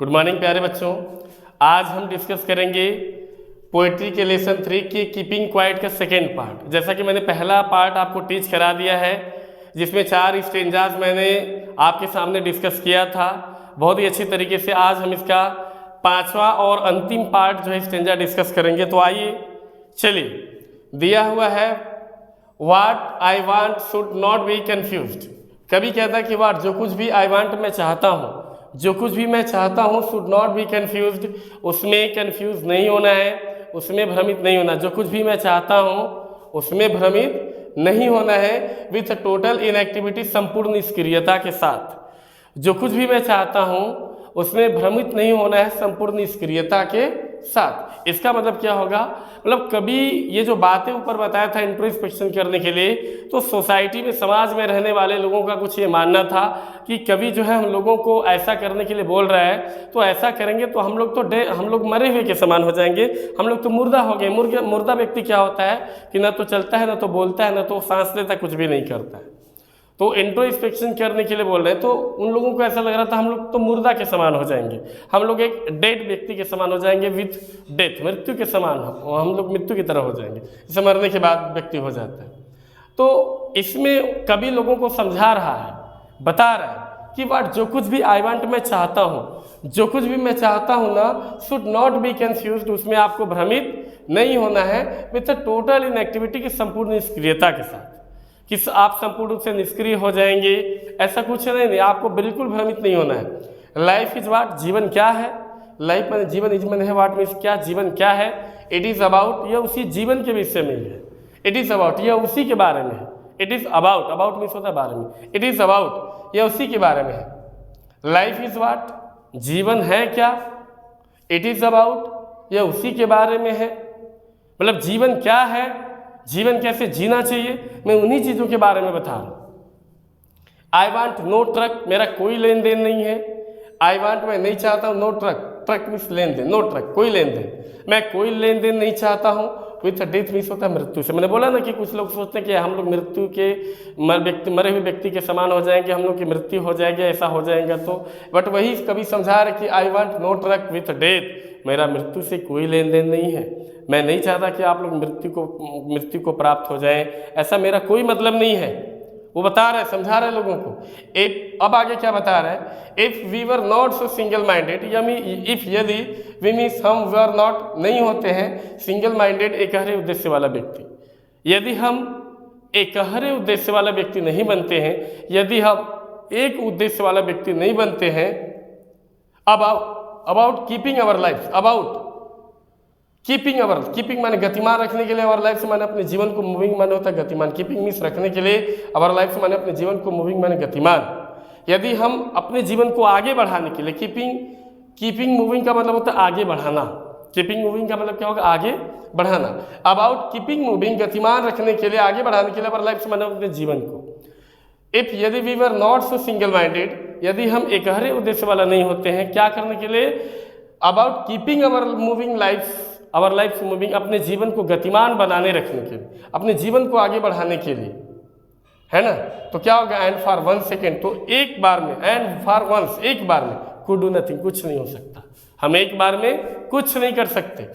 Good morning प्यारे बच्चों। आज हम डिस्कस करेंगे पोइट्री के लेसन 3 की कीपिंग क्वाइट का सेकेंड पार्ट। जैसा कि मैंने पहला पार्ट आपको टीच करा दिया है, जिसमें 4 स्टेंजाज मैंने आपके सामने डिस्कस किया था बहुत ही अच्छी तरीके से। आज हम इसका 5वां और अंतिम पार्ट जो है स्टेंजा डिस्कस करेंगे। तो आइए चलिए, दिया हुआ है what I want should not be confused. कभी कहता है कि व्हाट जो कुछ भी आई वांट मैं चाहता हूँ, जो कुछ भी मैं चाहता हूँ शुड नॉट बी कंफ्यूज्ड, उसमें कंफ्यूज नहीं होना है, उसमें भ्रमित नहीं होना। जो कुछ भी मैं चाहता हूँ उसमें भ्रमित नहीं होना है विथ टोटल इनएक्टिविटी, संपूर्ण निष्क्रियता के साथ। जो कुछ भी मैं चाहता हूँ उसमें भ्रमित नहीं होना है संपूर्ण निष्क्रियता के साथ। इसका मतलब क्या होगा? मतलब कभी ये जो बातें ऊपर बताया था इंट्रोस्पेक्शन करने के लिए, तो सोसाइटी में समाज में रहने वाले लोगों का कुछ ये मानना था कि कभी जो है हम लोगों को ऐसा करने के लिए बोल रहा है, तो ऐसा करेंगे तो हम लोग मरे हुए के समान हो जाएंगे, हम लोग तो मुर्दा हो गए। मुर्दा व्यक्ति क्या होता है कि ना तो चलता है, ना तो बोलता है, ना तो सांस लेता, कुछ भी नहीं करता है। तो इंट्रोस्पेक्शन करने के लिए बोल रहे हैं, तो उन लोगों को ऐसा लग रहा था हम लोग तो मुर्दा के समान हो जाएंगे, हम लोग एक डेड व्यक्ति के समान हो जाएंगे, विथ डेथ, मृत्यु के समान हम लोग मृत्यु की तरह हो जाएंगे, जैसे मरने के बाद व्यक्ति हो जाता है। तो इसमें कभी लोगों को समझा रहा है, बता रहा है कि वाट जो कुछ भी आई वांट मैं चाहता हूँ, जो कुछ भी मैं चाहता हूँ ना, शुड नॉट बी कंफ्यूज्ड, उसमें आपको भ्रमित नहीं होना है विथ टोटल इनएक्टिविटी की संपूर्ण निष्क्रियता के साथ। कि आप संपूर्ण रूप से निष्क्रिय हो जाएंगे, ऐसा कुछ नहीं, आपको बिल्कुल भ्रमित नहीं होना है। लाइफ इज वाट, जीवन क्या है? लाइफ में जीवन इज मन है, वाट मीन्स क्या, जीवन क्या है? इट इज अबाउट, यह उसी जीवन के विषय में है। इट इज अबाउट, यह उसी के बारे में है। It is about, about means होता है बारे में, इट इज अबाउट, यह उसी के बारे में है। लाइफ इज वाट, जीवन है क्या? इट इज अबाउट, यह उसी के बारे में है। मतलब जीवन क्या है, जीवन कैसे जीना चाहिए, मैं उन्हीं चीज़ों के बारे में बता रहा हूँ। आई वांट नो ट्रक, मेरा कोई लेन देन नहीं है। आई वांट, मैं नहीं चाहता हूँ नो ट्रक, ट्रक मीन्स लेन देन, नो ट्रक कोई लेन देन, मैं कोई लेन देन नहीं चाहता हूँ। विथ डेथ मीन्स होता है मृत्यु से। मैंने बोला ना कि कुछ लोग सोचते हैं कि हम लोग मृत्यु के मरे हुए व्यक्ति के समान हो जाएंगे, हम लोग की मृत्यु हो जाएगी, ऐसा हो जाएगा। तो बट वही कभी समझा रहे कि I want no truck with death, मेरा मृत्यु से कोई लेन देन नहीं है, मैं नहीं चाहता कि आप लोग मृत्यु को प्राप्त हो जाएं, ऐसा मेरा कोई मतलब नहीं है। वो बता रहे, समझा रहे लोगों को। अब आगे क्या बता रहे हैं? If we were not so single minded, यानी इफ यदि वी मीन्स हम वर नॉट नहीं होते हैं सिंगल माइंडेड, एकहरे उद्देश्य वाला व्यक्ति। यदि हम एकहरे उद्देश्य वाला व्यक्ति नहीं बनते हैं, यदि हम एक उद्देश्य वाला व्यक्ति नहीं बनते हैं, about keeping our life, about keeping माने गतिमान रखने के लिए, अवर लाइफ से माने अपने जीवन को मूविंग माने होता है गतिमान। कीपिंग मीन्स रखने के लिए, अवर लाइफ से माने अपने जीवन को मूविंग माने गतिमान। यदि हम अपने जीवन को आगे बढ़ाने के लिए, कीपिंग मूविंग का मतलब होता है आगे बढ़ाना। कीपिंग मूविंग का मतलब क्या होगा? आगे बढ़ाना। अबाउट कीपिंग मूविंग, गतिमान रखने के लिए, आगे बढ़ाने के लिए, अवर लाइफ से माने अपने जीवन को। इफ यदि we were not so single minded, यदि हम एकहरे उद्देश्य वाला नहीं होते हैं, क्या करने के लिए? About keeping our moving life, our life moving, अपने जीवन को गतिमान बनाने रखने के लिए, अपने जीवन को आगे बढ़ाने के लिए, है ना। तो क्या होगा? एंड फॉर 1 सेकेंड, तो एक बार में, एंड फॉर वंस, एक बार में, कुड डू नथिंग, कुछ नहीं हो सकता। हम एक बार में कुछ नहीं कर सकते।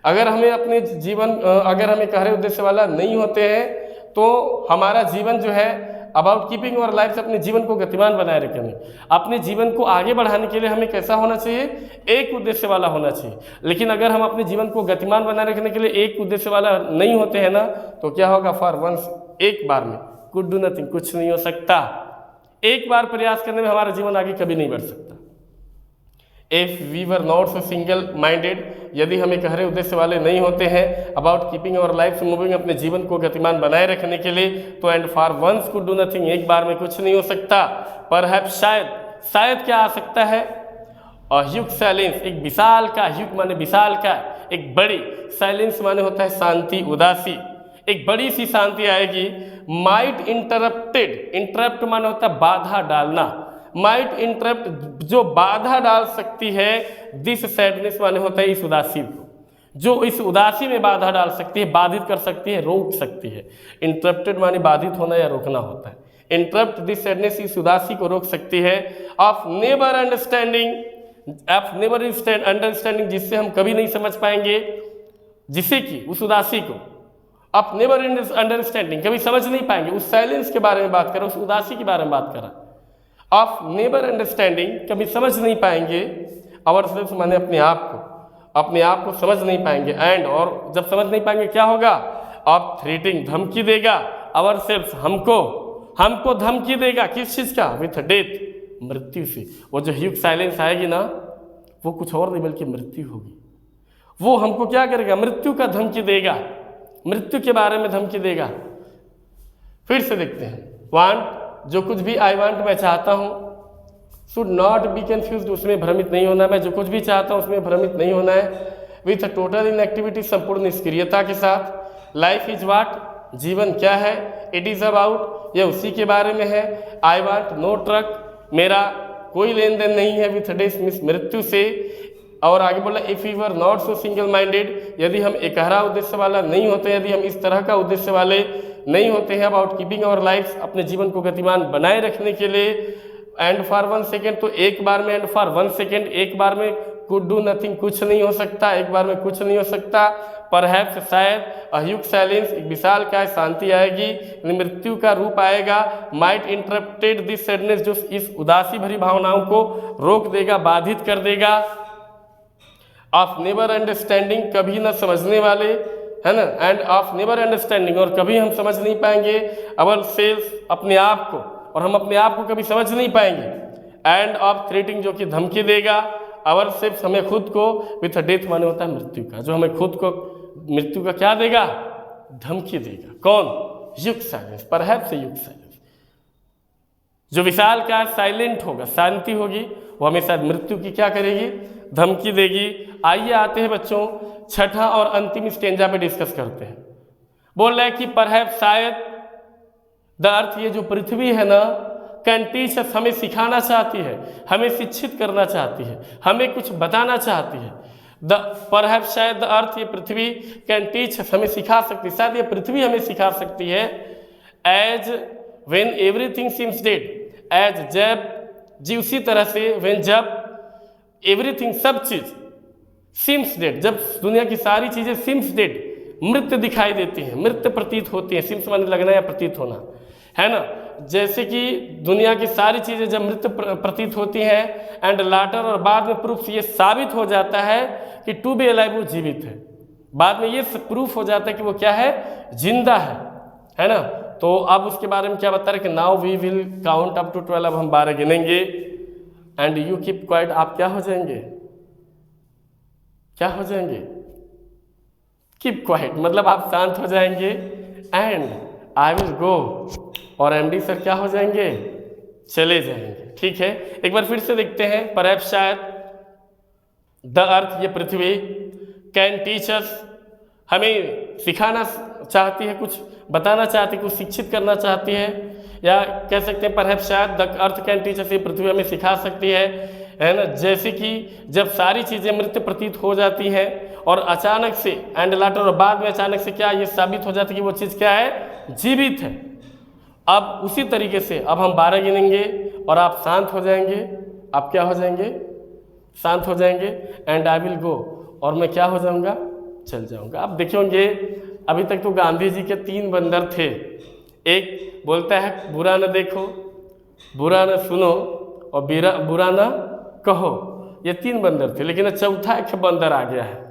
अगर हमें अपने जीवन, अगर हमें एकहरे उद्देश्य वाला नहीं होते हैं, तो हमारा जीवन जो है अबाउट कीपिंग अवर लाइफ से अपने जीवन को गतिमान बनाए रखने, अपने जीवन को आगे बढ़ाने के लिए हमें कैसा होना चाहिए? एक उद्देश्य वाला होना चाहिए। लेकिन अगर हम अपने जीवन को गतिमान बनाए रखने के लिए एक उद्देश्य वाला नहीं होते हैं ना, तो क्या होगा? फॉर वंस, एक बार में, कुड डू नथिंग, कुछ नहीं हो सकता। एक बार प्रयास करने में हमारा जीवन आगे कभी नहीं बढ़ सकता। If we were not so single minded, यदि हम एकहरे उद्देश्य वाले नहीं होते हैं, about keeping our life moving, अपने जीवन को गतिमान बनाए रखने के लिए, तो and for once could do nothing, एक बार में कुछ नहीं हो सकता। परहैप्स, शायद क्या आ सकता है? अह्युक साइलेंस, एक विशाल का, अह्युक माने विशाल का, एक बड़ी, साइलेंस माने होता है शांति, उदासी, एक बड़ी सी शांति आएगी। माइट इंटरप्टेड, इंटरप्ट माने होता है बाधा डालना, माइट इंटरप्ट, जो बाधा डाल सकती है। दिस सैडनेस माने होता है इस उदासी को, जो इस उदासी में बाधा डाल सकती है, बाधित कर सकती है, रोक सकती है। इंटरप्टेड माने बाधित होना या रोकना होता है। इंटरप्ट दिस सैडनेस, इस उदासी को रोक सकती है। Of never understanding, of never understanding, जिससे हम कभी नहीं समझ पाएंगे, जिसे कि उस उदासी को ऑफ नेवर अंडरस्टैंडिंग, कभी समझ नहीं पाएंगे। उस साइलेंस के बारे में बात कर रहा, उस उदासी के बारे में बात कर रहा। ऑफ नेवर अंडरस्टैंडिंग, कभी समझ नहीं पाएंगे। और सिर्फ माने अपने आप को समझ नहीं पाएंगे। एंड, और जब समझ नहीं पाएंगे क्या होगा? ऑफ थ्रेटिंग, धमकी देगा। और सिर्फ हमको धमकी देगा, किस चीज़ का? विथ डेथ, मृत्यु से। वो जो ह्यूक साइलेंस आएगी ना, वो कुछ और नहीं बल्कि मृत्यु होगी। वो हमको क्या करेगा? मृत्यु का धमकी देगा, मृत्यु के बारे में धमकी देगा। फिर से देखते हैं। वांट, जो कुछ भी आई वांट, मैं चाहता हूँ। शुड नॉट बी कंफ्यूज्ड, उसमें भ्रमित नहीं होना। मैं जो कुछ भी चाहता हूँ उसमें भ्रमित नहीं होना है। विथ टोटल इनएक्टिविटी, संपूर्ण निष्क्रियता के साथ। लाइफ इज वाट, जीवन क्या है? इट इज अबाउट, यह उसी के बारे में है। आई वांट नो ट्रक, मेरा कोई लेन देन नहीं है विथ डेथ, मिस मृत्यु से। और आगे बोला, if you are not so single minded, यदि हम एकहरा उद्देश्य वाला नहीं होते, यदि हम इस तरह का उद्देश्य वाले नहीं होते हैं, अबाउट कीपिंग आवर लाइफ, अपने जीवन को गतिमान बनाए रखने के लिए। एंड फॉर 1 सेकेंड, तो एक बार में, एंड फॉर 1 सेकेंड, एक बार में, कुड डू नथिंग, कुछ नहीं हो सकता, एक बार में कुछ नहीं हो सकता। परहैप्स, शायद, अह्यूक साइलेंस, एक विशाल काय शांति आएगी, मृत्यु का रूप आएगा। माइट इंटरप्टेड दिस सैडनेस, जो इस उदासी भरी भावनाओं को रोक देगा, बाधित कर देगा। ऑफ नेवर अंडरस्टैंडिंग, कभी न समझने वाले, है ना। एंड ऑफ नेवर अंडरस्टैंडिंग, और कभी हम समझ नहीं पाएंगे अवर सेल्फ, अपने आप को, और हम अपने आप को कभी समझ नहीं पाएंगे। एंड ऑफ थ्रेटिंग, जो कि धमकी देगा। अवर सेल्फ, हमें खुद को, विथ डेथ माने होता है मृत्यु का, जो हमें खुद को मृत्यु का क्या देगा? धमकी देगा। कौन? Hook silence, perhaps hook silence. जो विशाल का साइलेंट होगा, शांति होगी, वो हमें शायद मृत्यु की क्या करेगी? धमकी देगी। आइए आते हैं बच्चों, छठा और अंतिम स्टेंजा पे डिस्कस करते हैं। बोल रहा है कि परहैप्स, शायद, द अर्थ, ये जो पृथ्वी है ना, कैन टीच अस, हमें सिखाना चाहती है, हमें शिक्षित करना चाहती है, हमें कुछ बताना चाहती है। द परहैप्स, शायद, द अर्थ, ये पृथ्वी, कैन टीच अस, हमें सिखा सकती है, शायद ये पृथ्वी हमें सिखा सकती है। As when everything seems dead, as, जब, जी उसी तरह से, व्हेन, जब, एवरीथिंग, सब चीज, सीम्स डेड, जब दुनिया की सारी चीजें सीम्स डेड, मृत दिखाई देती हैं, मृत प्रतीत होती हैं। सीम्स माने लगना या प्रतीत होना, है ना। जैसे कि दुनिया की सारी चीजें जब मृत प्रतीत होती हैं, एंड लाटर, और बाद में प्रूफ ये साबित हो जाता है कि टू बी अलाइव, वो जीवित है। बाद में ये प्रूफ हो जाता है कि वो क्या है? जिंदा है ना। तो अब उसके बारे में क्या बता रहे कि now we will count up to 12, अब हम 12 गिनेंगे। एंड यू कीप क्वाइट, आप क्या हो जाएंगे? क्या हो जाएंगे? कीप क्वाइट, मतलब आप शांत हो जाएंगे। एंड आई विल गो, और एमडी सर क्या हो जाएंगे? चले जाएंगे। ठीक है, एक बार फिर से देखते हैं। परहैप्स, शायद, द अर्थ, ये पृथ्वी, कैन टीच अस, हमें सिखाना चाहती है, कुछ बताना चाहती है, कुछ शिक्षित करना चाहती है। या कह सकते हैं परहैप्स, शायद, the earth can teach us, ये पृथ्वी हमें सिखा सकती है ना। जैसे कि जब सारी चीज़ें मृत प्रतीत हो जाती हैं, और अचानक से, एंड लाटर, और बाद में अचानक से क्या ये साबित हो जाती है कि वो चीज़ क्या है? जीवित है। अब उसी तरीके से अब हम 12 गिनेंगे, और आप शांत हो जाएंगे। आप क्या हो जाएंगे? शांत हो जाएंगे। एंड आई विल गो, और मैं क्या हो जाऊंगा? चल जाऊंगा। अब देखोगे, अभी तक तो गांधी जी के 3 बंदर थे। एक बोलता है बुरा न देखो, बुरा न सुनो, और बुरा न कहो, ये 3 बंदर थे। लेकिन चौथा एक बंदर आ गया है।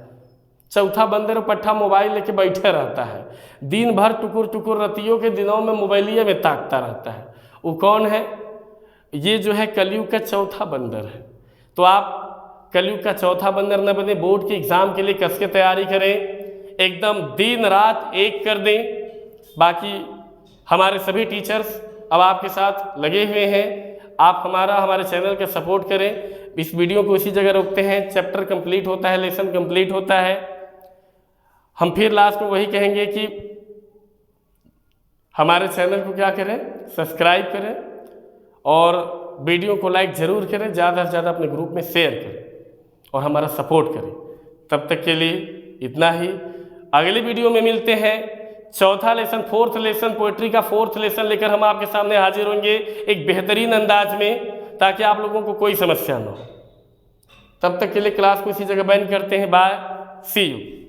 चौथा बंदर पट्ठा मोबाइल लेके बैठे रहता है, दिन भर टुकुर टुकुर, रतियों के दिनों में मोबाइलिया में ताकता रहता है। वो कौन है? ये जो है कलयुग का चौथा बंदर है। तो आप कलयुग का चौथा बंदर न बने, बोर्ड के एग्जाम के लिए कस के तैयारी करें, एकदम दिन रात एक कर दें। बाकी हमारे सभी टीचर्स अब आपके साथ लगे हुए हैं। आप हमारे चैनल का सपोर्ट करें। इस वीडियो को इसी जगह रोकते हैं। चैप्टर कंप्लीट होता है, लेसन कंप्लीट होता है। हम फिर लास्ट में वही कहेंगे कि हमारे चैनल को क्या करें? सब्सक्राइब करें, और वीडियो को लाइक ज़रूर करें, ज़्यादा से ज़्यादा अपने ग्रुप में शेयर करें, और हमारा सपोर्ट करें। तब तक के लिए इतना ही। अगली वीडियो में मिलते हैं। चौथा लेसन, 4th लेसन, पोएट्री का 4th लेसन लेकर हम आपके सामने हाजिर होंगे एक बेहतरीन अंदाज में, ताकि आप लोगों को कोई समस्या न हो। तब तक के लिए क्लास को इसी जगह बैंड करते हैं। Bye, see you.